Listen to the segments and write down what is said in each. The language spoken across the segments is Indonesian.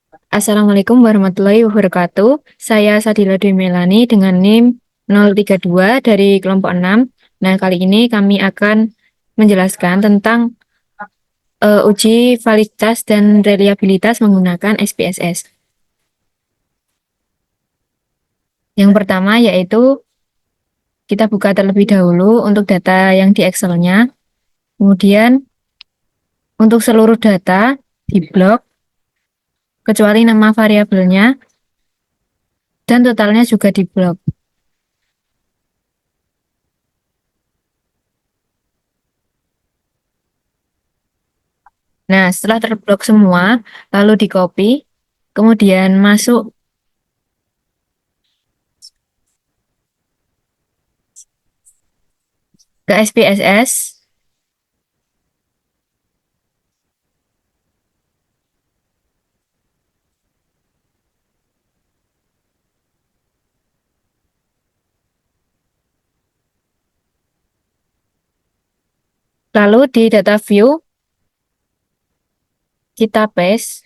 Assalamualaikum warahmatullahi wabarakatuh. Saya Sadila Dwi Melani dengan NIM 032 dari kelompok 6. Nah, kali ini kami akan menjelaskan tentang uji validitas dan reliabilitas menggunakan SPSS. Yang pertama yaitu kita buka terlebih dahulu untuk data yang di Excel-nya. Kemudian untuk seluruh data di blok, kecuali nama variabelnya, dan totalnya juga di blok. Nah, setelah terblok semua, lalu di copy, kemudian masuk ke SPSS, lalu di data view, kita paste,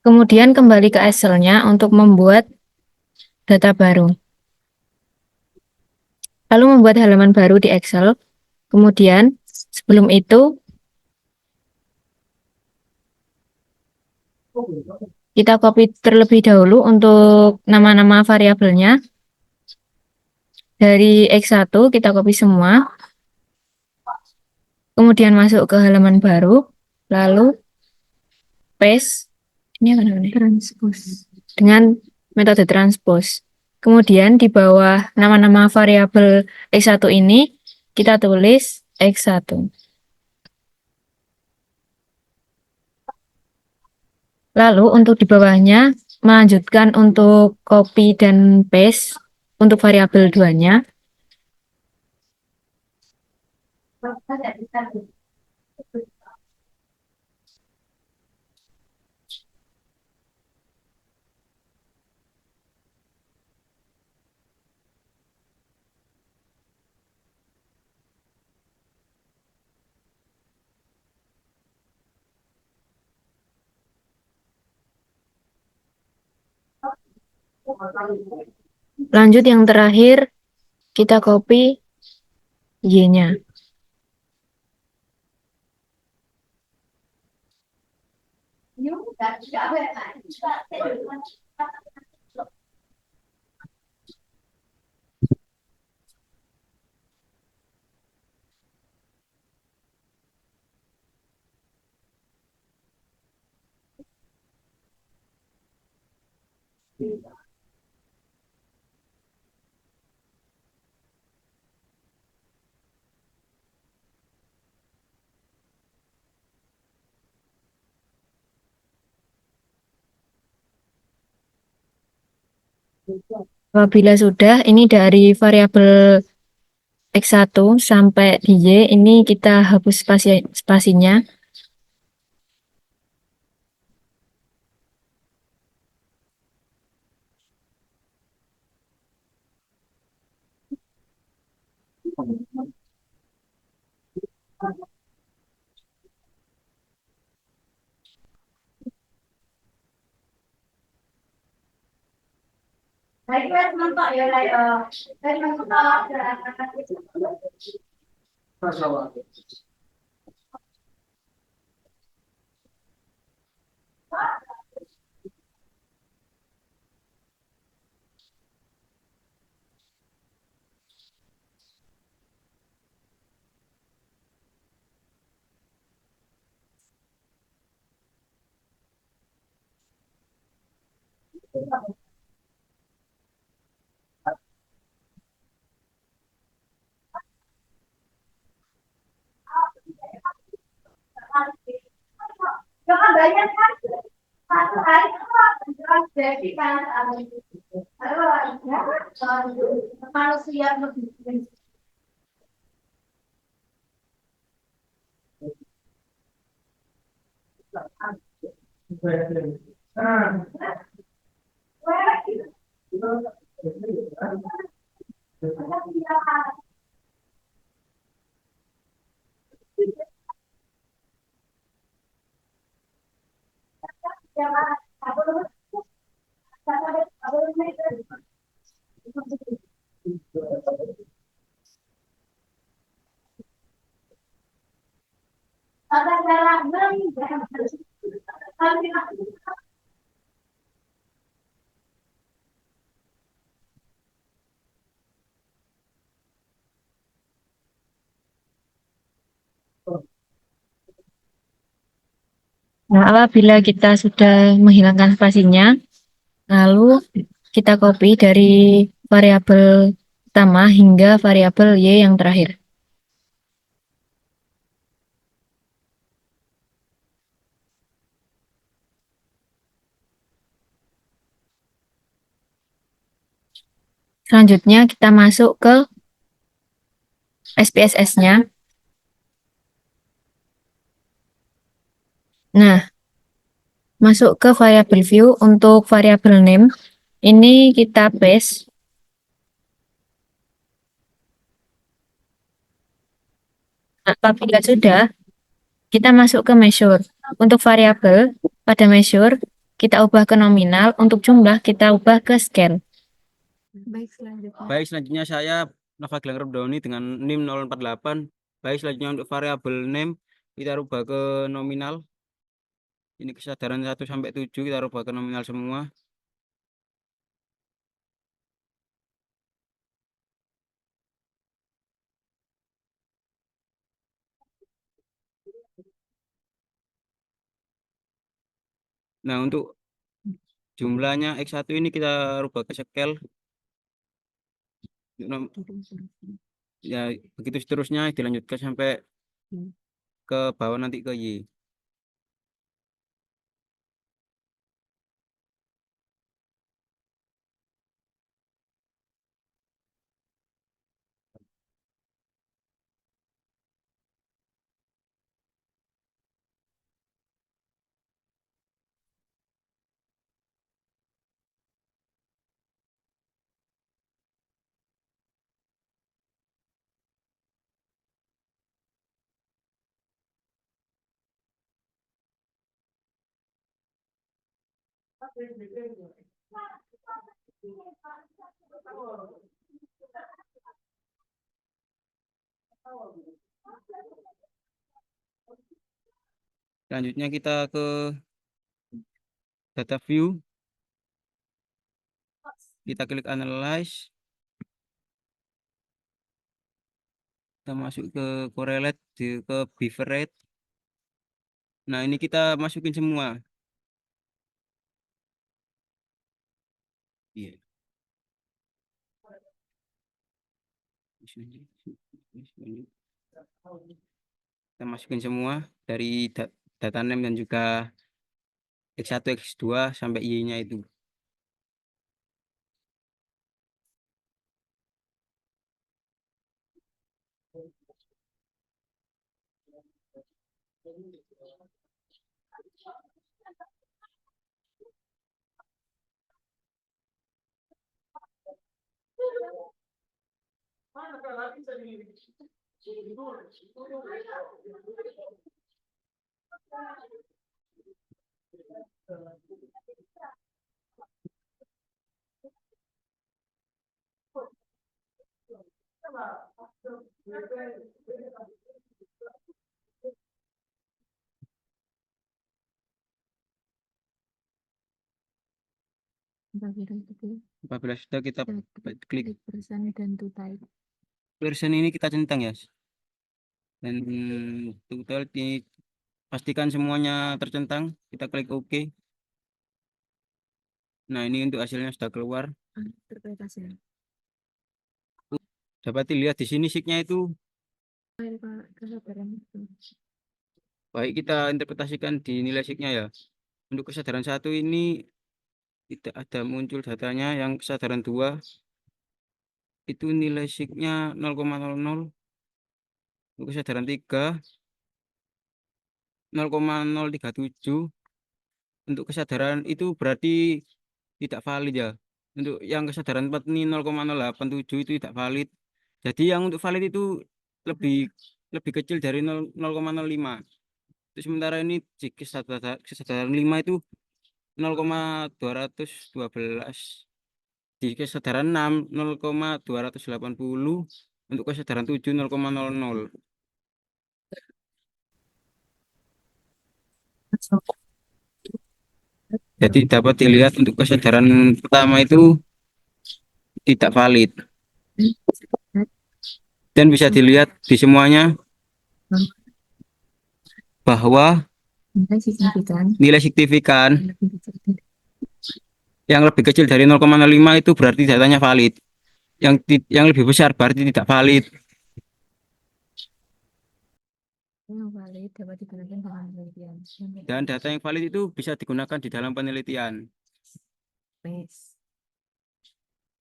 kemudian kembali ke Excel-nya untuk membuat data baru. Lalu membuat halaman baru di Excel, kemudian sebelum itu kita copy terlebih dahulu untuk nama-nama variabelnya. Dari X1 kita copy semua, kemudian masuk ke halaman baru, lalu paste, ini apa namanya? Transpose. Dengan metode transpose. Kemudian di bawah nama-nama variabel X1 ini, kita tulis X1. Lalu untuk di bawahnya, melanjutkan untuk copy dan paste untuk variabel 2-nya. Lanjut yang terakhir, kita copy Y-nya. Apabila sudah, ini dari variabel X1 sampai di Y, ini kita hapus spasinya. Nah, apabila kita sudah menghilangkan spasinya, lalu kita copy dari variabel pertama hingga variabel Y yang terakhir. Selanjutnya kita masuk ke SPSS-nya. Nah, masuk ke variabel view untuk variabel name. Ini kita paste. Nah, apabila sudah, kita masuk ke measure. Untuk variabel, pada measure, kita ubah ke nominal. Untuk jumlah, kita ubah ke scale. Baik, selanjutnya saya Nova Gilang Doni dengan NIM 048. Baik, selanjutnya untuk variabel name kita rubah ke nominal. Ini kesadaran 1 sampai 7 kita rubah ke nominal semua. Nah, untuk jumlahnya X1 ini kita rubah ke scale. Ya, begitu seterusnya dilanjutkan sampai ke bawah nanti ke Y. Selanjutnya kita ke data view. Kita klik analyze. Kita masuk ke correlate ke beaver rate. Nah, ini kita masukin semua. Iya. Kita masukin semua dari data name dan juga X1, X2 sampai Y-nya itu. Apabila sudah kita klik version ini kita centang ya. Dan total pastikan semuanya tercentang. Kita klik OK. Nah, ini untuk hasilnya sudah keluar. Dapat dilihat di sini sheet-nya itu. Baik, kita interpretasikan di nilai sheet-nya ya. Untuk kesadaran 1 ini tidak ada muncul datanya. Yang kesadaran 2 itu nilai sheet-nya 0,00. Untuk kesadaran 3 0,037. untuk kesadaran itu berarti tidak valid ya. Untuk yang kesadaran 4 ini 0,087 itu tidak valid. Jadi yang untuk valid itu lebih lebih kecil dari 0,05. Itu sementara ini di kesadaran 5 itu 0,212. Di kesadaran 6 0,280. Untuk kesadaran 7 0,00. Jadi dapat dilihat untuk kesadaran pertama itu tidak valid. Dan bisa dilihat di semuanya bahwa nilai signifikan yang lebih kecil dari 0,05 itu berarti datanya valid. Yang lebih besar berarti tidak valid. Yang valid dapat digunakan dalam penelitian. Dan data yang valid itu bisa digunakan di dalam penelitian.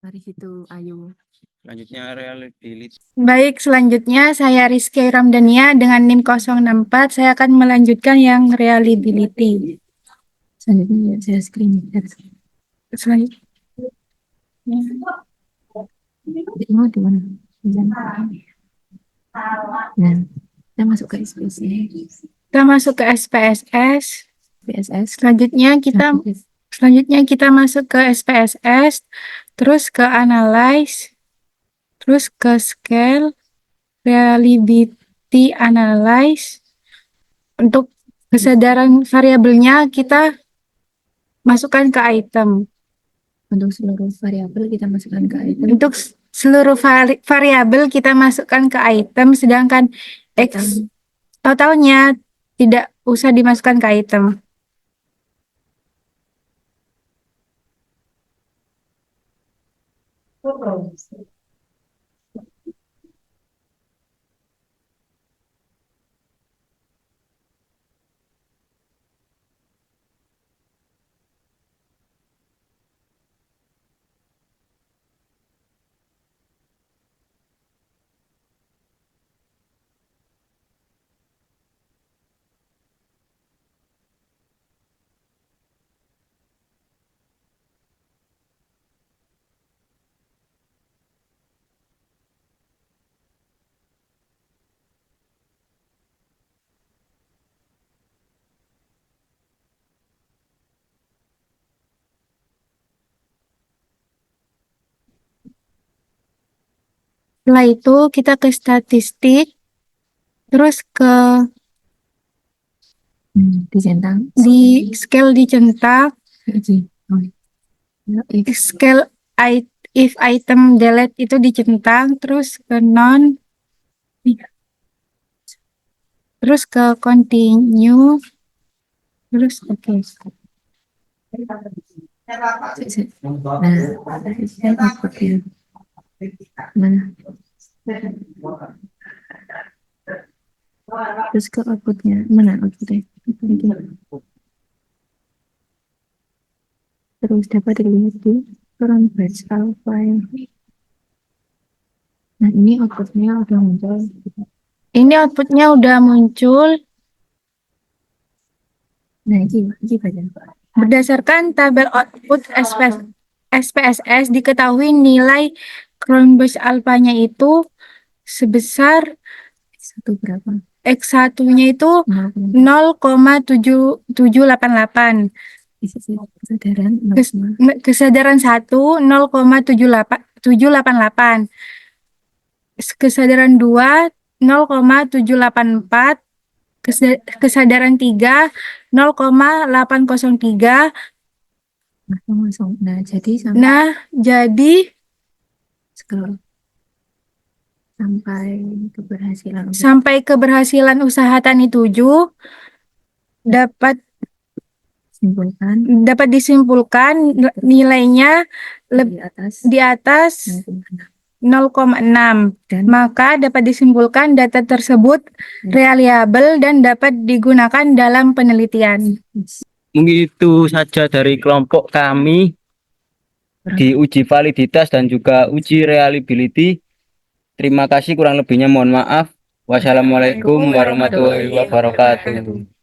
Mari itu, ayo. Selanjutnya reliability. Baik, selanjutnya saya Rizky Ramdania dengan NIM 064. Saya akan melanjutkan yang reliability. Selanjutnya saya screen. Selanjutnya. Mau di mana? Nah, kita masuk ke SPSS. Kita masuk ke SPSS. SPSS. Selanjutnya kita masuk ke SPSS, terus ke analyze, terus ke scale, reliability analyze. Untuk kesadaran variabelnya kita masukkan ke item. Untuk seluruh variabel kita masukkan ke item. Untuk seluruh variabel kita masukkan ke item, sedangkan X totalnya tidak usah dimasukkan ke item. Setelah itu kita ke statistik, terus ke Dicentang. di scale dicentang, scale if item delete itu dicentang, terus ke non, terus ke continue, terus oke. Nah, saya outputnya mana? Terus ke outputnya mana outputnya? Terus dapat dilihat di current batch alpha yang. Nah, ini outputnya udah muncul. Ini outputnya udah muncul. Nah, ini baca. Berdasarkan tabel output SPSS diketahui nilai current batch alpha-nya itu sebesar Satu berapa? X1-nya itu 0,7788. Kesadaran Kesadaran 1 0,788. Kesadaran 2 0,784. Kesadaran 3 0,803. Nah, jadi scroll sampai keberhasilan usaha Tani 7 dapat disimpulkan nilainya di atas 0,6. Maka dapat disimpulkan data tersebut reliable dan dapat digunakan dalam penelitian. Mungkin itu saja dari kelompok kami di uji validitas dan juga uji reliability. Terima kasih, kurang lebihnya mohon maaf. Wassalamualaikum warahmatullahi wabarakatuh.